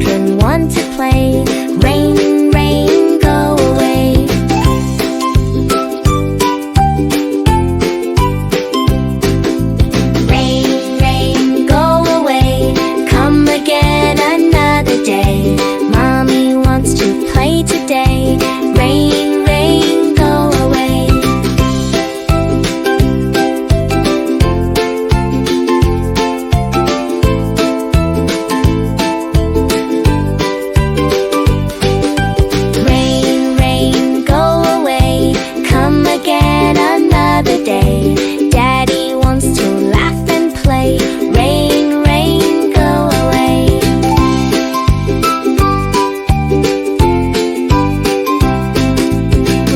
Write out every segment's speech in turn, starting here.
children want to play. Rain, rain, go away. Rain, rain, go away. Come again another day. Mommy wants to play today. Rain, rain, go away. Rain, rain, go away. Come again another day. Daddy wants to laugh and play. Rain, rain, go away.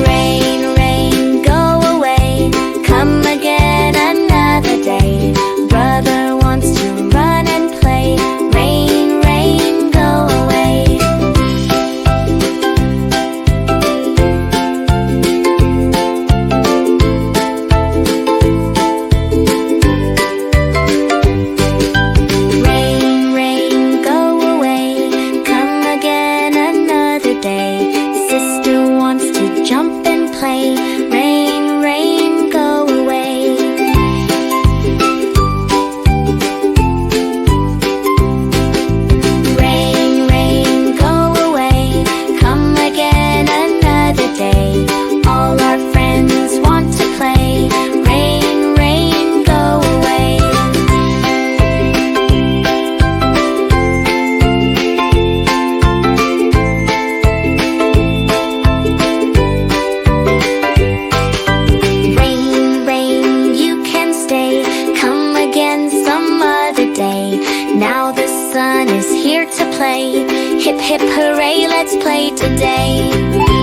Rain, rain, go away. Come again another day. Brother wants to run and play. Rain, rain, go away. Rain, rain, go away. Come again another day. Sister wants to jump and play. Rain, rain, go away. Rain, rain, go away. Come again another day. All our friends want to play. Rain, rain, go away. Rain, rain, you can stay. Come again some other day. Now the sun is here to play. Hip, hip, hooray, let's play today.